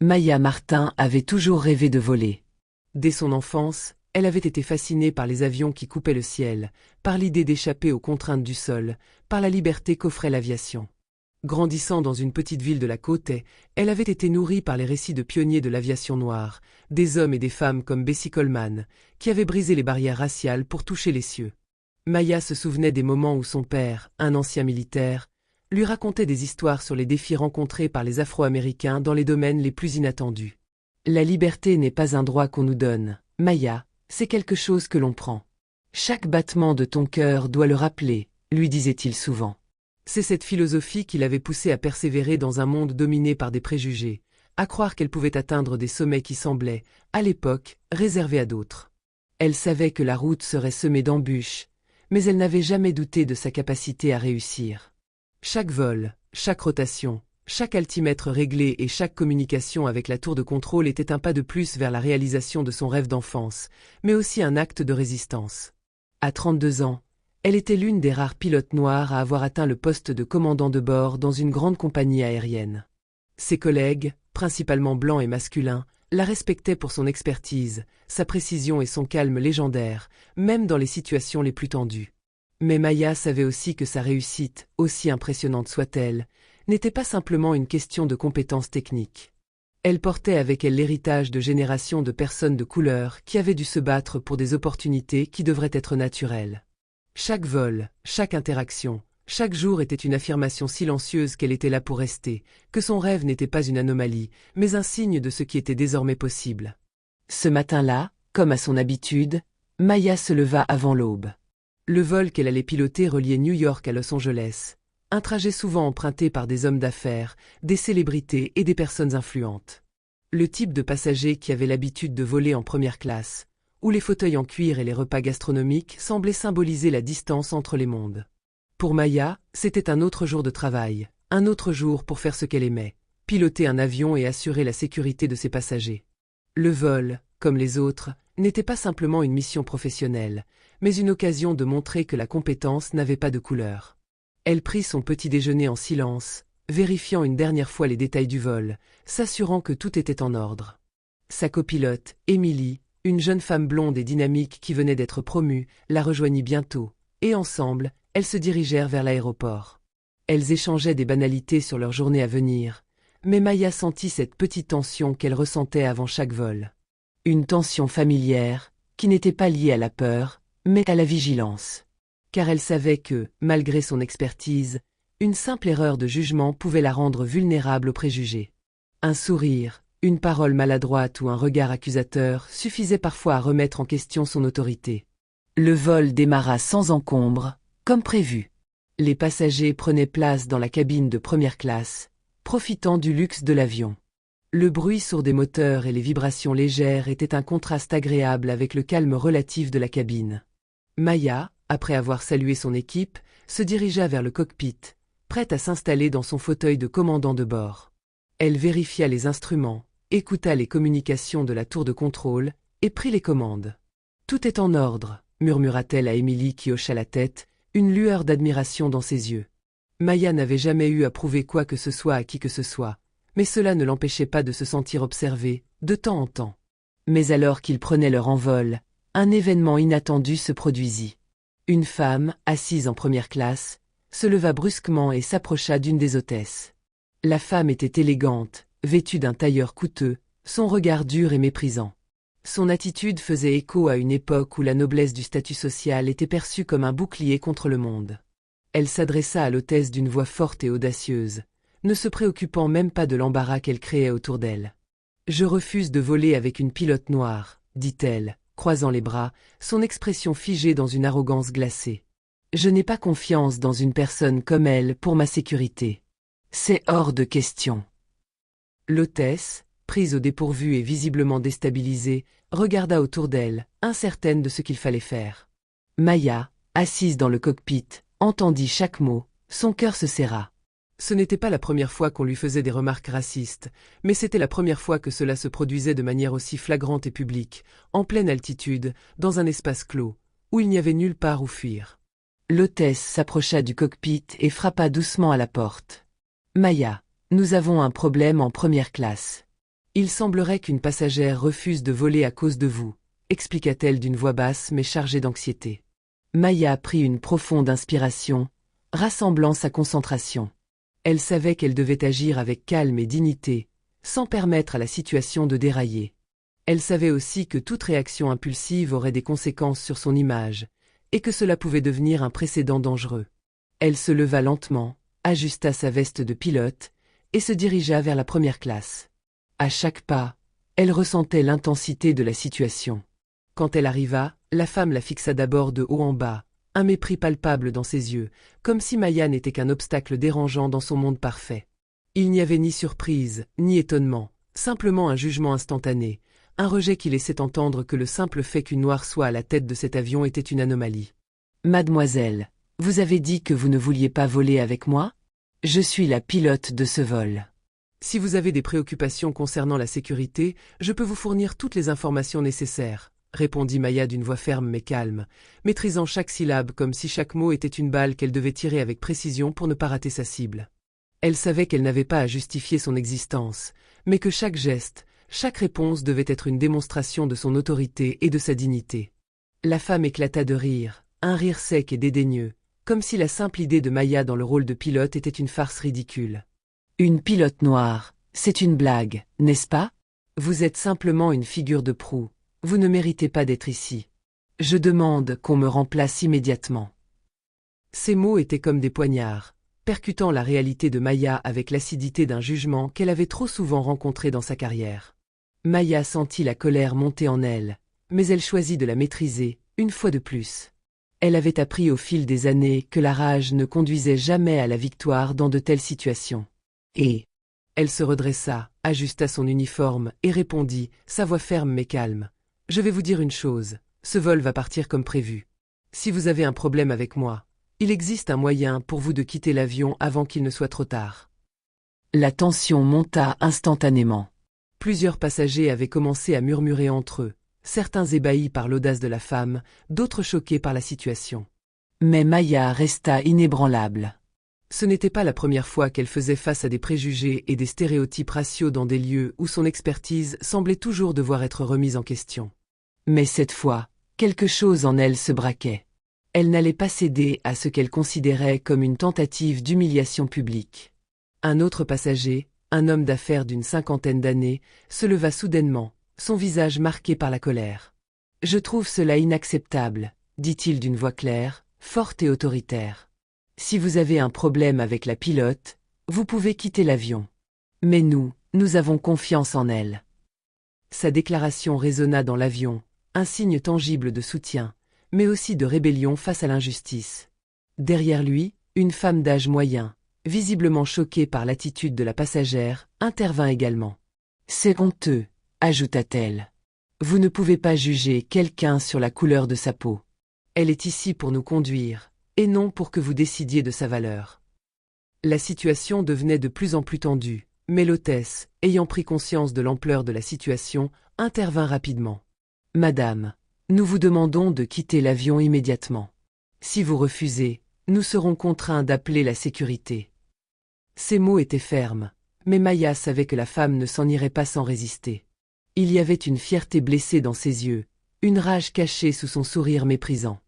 Maya Martin avait toujours rêvé de voler. Dès son enfance, elle avait été fascinée par les avions qui coupaient le ciel, par l'idée d'échapper aux contraintes du sol, par la liberté qu'offrait l'aviation. Grandissant dans une petite ville de la côte, elle avait été nourrie par les récits de pionniers de l'aviation noire, des hommes et des femmes comme Bessie Coleman, qui avaient brisé les barrières raciales pour toucher les cieux. Maya se souvenait des moments où son père, un ancien militaire, lui racontait des histoires sur les défis rencontrés par les Afro-Américains dans les domaines les plus inattendus. La liberté n'est pas un droit qu'on nous donne, Maya, c'est quelque chose que l'on prend. Chaque battement de ton cœur doit le rappeler, lui disait-il souvent. C'est cette philosophie qui l'avait poussée à persévérer dans un monde dominé par des préjugés, à croire qu'elle pouvait atteindre des sommets qui semblaient, à l'époque, réservés à d'autres. Elle savait que la route serait semée d'embûches, mais elle n'avait jamais douté de sa capacité à réussir. Chaque vol, chaque rotation, chaque altimètre réglé et chaque communication avec la tour de contrôle était un pas de plus vers la réalisation de son rêve d'enfance, mais aussi un acte de résistance. À 32 ans, elle était l'une des rares pilotes noires à avoir atteint le poste de commandant de bord dans une grande compagnie aérienne. Ses collègues, principalement blancs et masculins, la respectaient pour son expertise, sa précision et son calme légendaire, même dans les situations les plus tendues. Mais Maya savait aussi que sa réussite, aussi impressionnante soit-elle, n'était pas simplement une question de compétences techniques. Elle portait avec elle l'héritage de générations de personnes de couleur qui avaient dû se battre pour des opportunités qui devraient être naturelles. Chaque vol, chaque interaction, chaque jour était une affirmation silencieuse qu'elle était là pour rester, que son rêve n'était pas une anomalie, mais un signe de ce qui était désormais possible. Ce matin-là, comme à son habitude, Maya se leva avant l'aube. Le vol qu'elle allait piloter reliait New York à Los Angeles, un trajet souvent emprunté par des hommes d'affaires, des célébrités et des personnes influentes. Le type de passager qui avait l'habitude de voler en première classe, où les fauteuils en cuir et les repas gastronomiques semblaient symboliser la distance entre les mondes. Pour Maya, c'était un autre jour de travail, un autre jour pour faire ce qu'elle aimait, piloter un avion et assurer la sécurité de ses passagers. Le vol, comme les autres, n'était pas simplement une mission professionnelle, mais une occasion de montrer que la compétence n'avait pas de couleur. Elle prit son petit déjeuner en silence, vérifiant une dernière fois les détails du vol, s'assurant que tout était en ordre. Sa copilote, Emily, une jeune femme blonde et dynamique qui venait d'être promue, la rejoignit bientôt, et ensemble, elles se dirigèrent vers l'aéroport. Elles échangeaient des banalités sur leur journée à venir, mais Maya sentit cette petite tension qu'elle ressentait avant chaque vol. Une tension familière, qui n'était pas liée à la peur, mais à la vigilance. Car elle savait que, malgré son expertise, une simple erreur de jugement pouvait la rendre vulnérable aux préjugés. Un sourire, une parole maladroite ou un regard accusateur suffisaient parfois à remettre en question son autorité. Le vol démarra sans encombre, comme prévu. Les passagers prenaient place dans la cabine de première classe, profitant du luxe de l'avion. Le bruit sourd des moteurs et les vibrations légères étaient un contraste agréable avec le calme relatif de la cabine. Maya, après avoir salué son équipe, se dirigea vers le cockpit, prête à s'installer dans son fauteuil de commandant de bord. Elle vérifia les instruments, écouta les communications de la tour de contrôle et prit les commandes. « Tout est en ordre », murmura-t-elle à Emily qui hocha la tête, une lueur d'admiration dans ses yeux. Maya n'avait jamais eu à prouver quoi que ce soit à qui que ce soit, mais cela ne l'empêchait pas de se sentir observée, de temps en temps. Mais alors qu'ils prenaient leur envol, un événement inattendu se produisit. Une femme, assise en première classe, se leva brusquement et s'approcha d'une des hôtesses. La femme était élégante, vêtue d'un tailleur coûteux, son regard dur et méprisant. Son attitude faisait écho à une époque où la noblesse du statut social était perçue comme un bouclier contre le monde. Elle s'adressa à l'hôtesse d'une voix forte et audacieuse, ne se préoccupant même pas de l'embarras qu'elle créait autour d'elle. « Je refuse de voler avec une pilote noire, » dit-elle, croisant les bras, son expression figée dans une arrogance glacée. « Je n'ai pas confiance dans une personne comme elle pour ma sécurité. C'est hors de question. » L'hôtesse, prise au dépourvu et visiblement déstabilisée, regarda autour d'elle, incertaine de ce qu'il fallait faire. Maya, assise dans le cockpit, entendit chaque mot, son cœur se serra. Ce n'était pas la première fois qu'on lui faisait des remarques racistes, mais c'était la première fois que cela se produisait de manière aussi flagrante et publique, en pleine altitude, dans un espace clos, où il n'y avait nulle part où fuir. L'hôtesse s'approcha du cockpit et frappa doucement à la porte. « Maya, nous avons un problème en première classe. » Il semblerait qu'une passagère refuse de voler à cause de vous, expliqua-t-elle d'une voix basse mais chargée d'anxiété. Maya prit une profonde inspiration, rassemblant sa concentration. Elle savait qu'elle devait agir avec calme et dignité, sans permettre à la situation de dérailler. Elle savait aussi que toute réaction impulsive aurait des conséquences sur son image, et que cela pouvait devenir un précédent dangereux. Elle se leva lentement, ajusta sa veste de pilote, et se dirigea vers la première classe. À chaque pas, elle ressentait l'intensité de la situation. Quand elle arriva, la femme la fixa d'abord de haut en bas, un mépris palpable dans ses yeux, comme si Maya n'était qu'un obstacle dérangeant dans son monde parfait. Il n'y avait ni surprise, ni étonnement, simplement un jugement instantané, un rejet qui laissait entendre que le simple fait qu'une noire soit à la tête de cet avion était une anomalie. « Mademoiselle, vous avez dit que vous ne vouliez pas voler avec moi ? Je suis la pilote de ce vol. Si vous avez des préoccupations concernant la sécurité, je peux vous fournir toutes les informations nécessaires, répondit Maya d'une voix ferme mais calme, maîtrisant chaque syllabe comme si chaque mot était une balle qu'elle devait tirer avec précision pour ne pas rater sa cible. Elle savait qu'elle n'avait pas à justifier son existence, mais que chaque geste, chaque réponse devait être une démonstration de son autorité et de sa dignité. La femme éclata de rire, un rire sec et dédaigneux, comme si la simple idée de Maya dans le rôle de pilote était une farce ridicule. « Une pilote noire, c'est une blague, n'est-ce pas ? Vous êtes simplement une figure de proue, vous ne méritez pas d'être ici. Je demande qu'on me remplace immédiatement. » Ces mots étaient comme des poignards, percutant la réalité de Maya avec l'acidité d'un jugement qu'elle avait trop souvent rencontré dans sa carrière. Maya sentit la colère monter en elle, mais elle choisit de la maîtriser, une fois de plus. Elle avait appris au fil des années que la rage ne conduisait jamais à la victoire dans de telles situations. Et elle se redressa, ajusta son uniforme et répondit, sa voix ferme mais calme. « Je vais vous dire une chose, ce vol va partir comme prévu. Si vous avez un problème avec moi, il existe un moyen pour vous de quitter l'avion avant qu'il ne soit trop tard. » La tension monta instantanément. Plusieurs passagers avaient commencé à murmurer entre eux, certains ébahis par l'audace de la femme, d'autres choqués par la situation. Mais Maya resta inébranlable. Ce n'était pas la première fois qu'elle faisait face à des préjugés et des stéréotypes raciaux dans des lieux où son expertise semblait toujours devoir être remise en question. Mais cette fois, quelque chose en elle se braquait. Elle n'allait pas céder à ce qu'elle considérait comme une tentative d'humiliation publique. Un autre passager, un homme d'affaires d'une 50aine d'années, se leva soudainement, son visage marqué par la colère. « Je trouve cela inacceptable, » dit-il d'une voix claire, forte et autoritaire. « Si vous avez un problème avec la pilote, vous pouvez quitter l'avion. Mais nous avons confiance en elle. » Sa déclaration résonna dans l'avion, un signe tangible de soutien, mais aussi de rébellion face à l'injustice. Derrière lui, une femme d'âge moyen, visiblement choquée par l'attitude de la passagère, intervint également. « C'est honteux, » ajouta-t-elle. « Vous ne pouvez pas juger quelqu'un sur la couleur de sa peau. Elle est ici pour nous conduire, et non pour que vous décidiez de sa valeur. » La situation devenait de plus en plus tendue, mais l'hôtesse, ayant pris conscience de l'ampleur de la situation, intervint rapidement. « Madame, nous vous demandons de quitter l'avion immédiatement. Si vous refusez, nous serons contraints d'appeler la sécurité. » Ces mots étaient fermes, mais Maya savait que la femme ne s'en irait pas sans résister. Il y avait une fierté blessée dans ses yeux, une rage cachée sous son sourire méprisant.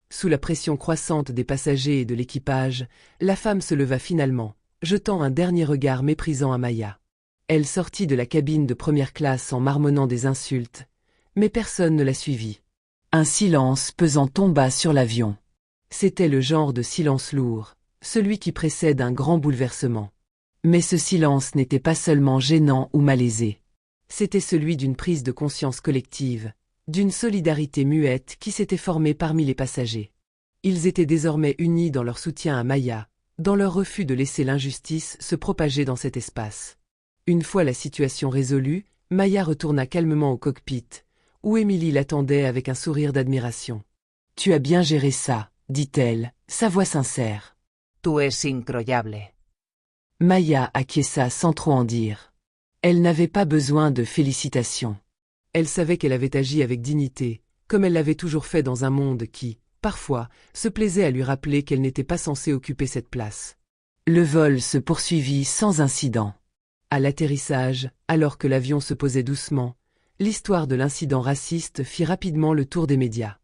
Sous la pression croissante des passagers et de l'équipage, la femme se leva finalement, jetant un dernier regard méprisant à Maya. Elle sortit de la cabine de première classe en marmonnant des insultes, mais personne ne la suivit. Un silence pesant tomba sur l'avion. C'était le genre de silence lourd, celui qui précède un grand bouleversement. Mais ce silence n'était pas seulement gênant ou malaisé. C'était celui d'une prise de conscience collective, d'une solidarité muette qui s'était formée parmi les passagers. Ils étaient désormais unis dans leur soutien à Maya, dans leur refus de laisser l'injustice se propager dans cet espace. Une fois la situation résolue, Maya retourna calmement au cockpit, où Émilie l'attendait avec un sourire d'admiration. « Tu as bien géré ça, » dit-elle, sa voix sincère. « Tu es incroyable. » Maya acquiesça sans trop en dire. Elle n'avait pas besoin de félicitations. Elle savait qu'elle avait agi avec dignité, comme elle l'avait toujours fait dans un monde qui, parfois, se plaisait à lui rappeler qu'elle n'était pas censée occuper cette place. Le vol se poursuivit sans incident. À l'atterrissage, alors que l'avion se posait doucement, l'histoire de l'incident raciste fit rapidement le tour des médias.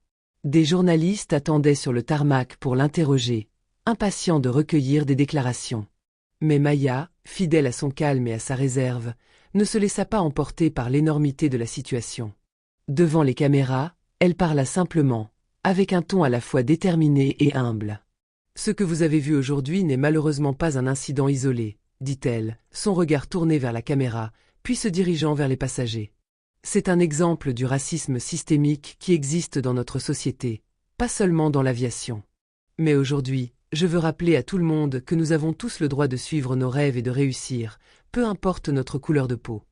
Des journalistes attendaient sur le tarmac pour l'interroger, impatients de recueillir des déclarations. Mais Maya, fidèle à son calme et à sa réserve, ne se laissa pas emporter par l'énormité de la situation. Devant les caméras, elle parla simplement, avec un ton à la fois déterminé et humble. « Ce que vous avez vu aujourd'hui n'est malheureusement pas un incident isolé, » dit-elle, son regard tourné vers la caméra, puis se dirigeant vers les passagers. « C'est un exemple du racisme systémique qui existe dans notre société, pas seulement dans l'aviation. Mais aujourd'hui, je veux rappeler à tout le monde que nous avons tous le droit de suivre nos rêves et de réussir, peu importe notre couleur de peau. »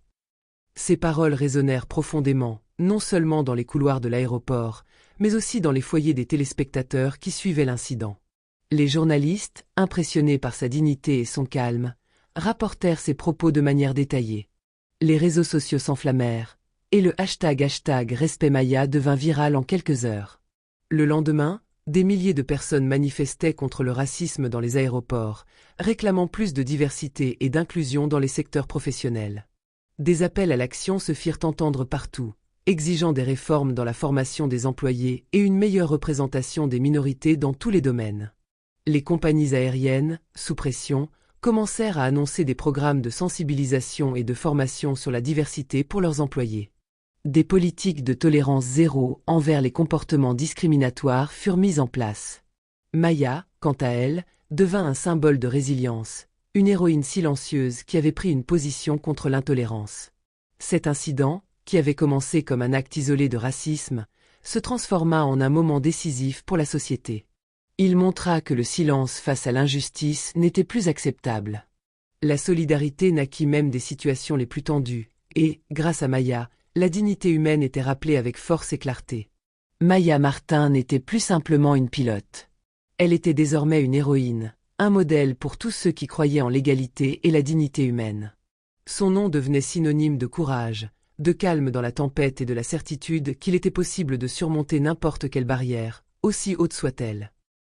Ces paroles résonnèrent profondément, non seulement dans les couloirs de l'aéroport, mais aussi dans les foyers des téléspectateurs qui suivaient l'incident. Les journalistes, impressionnés par sa dignité et son calme, rapportèrent ses propos de manière détaillée. Les réseaux sociaux s'enflammèrent, et le hashtag Respect Maya devint viral en quelques heures. Le lendemain, des milliers de personnes manifestaient contre le racisme dans les aéroports, réclamant plus de diversité et d'inclusion dans les secteurs professionnels. Des appels à l'action se firent entendre partout, exigeant des réformes dans la formation des employés et une meilleure représentation des minorités dans tous les domaines. Les compagnies aériennes, sous pression, commencèrent à annoncer des programmes de sensibilisation et de formation sur la diversité pour leurs employés. Des politiques de tolérance zéro envers les comportements discriminatoires furent mises en place. Maya, quant à elle, devint un symbole de résilience, une héroïne silencieuse qui avait pris une position contre l'intolérance. Cet incident, qui avait commencé comme un acte isolé de racisme, se transforma en un moment décisif pour la société. Il montra que le silence face à l'injustice n'était plus acceptable. La solidarité naquit même des situations les plus tendues, et, grâce à Maya, la dignité humaine était rappelée avec force et clarté. Maya Martin n'était plus simplement une pilote. Elle était désormais une héroïne, un modèle pour tous ceux qui croyaient en l'égalité et la dignité humaine. Son nom devenait synonyme de courage, de calme dans la tempête et de la certitude qu'il était possible de surmonter n'importe quelle barrière, aussi haute soit-elle.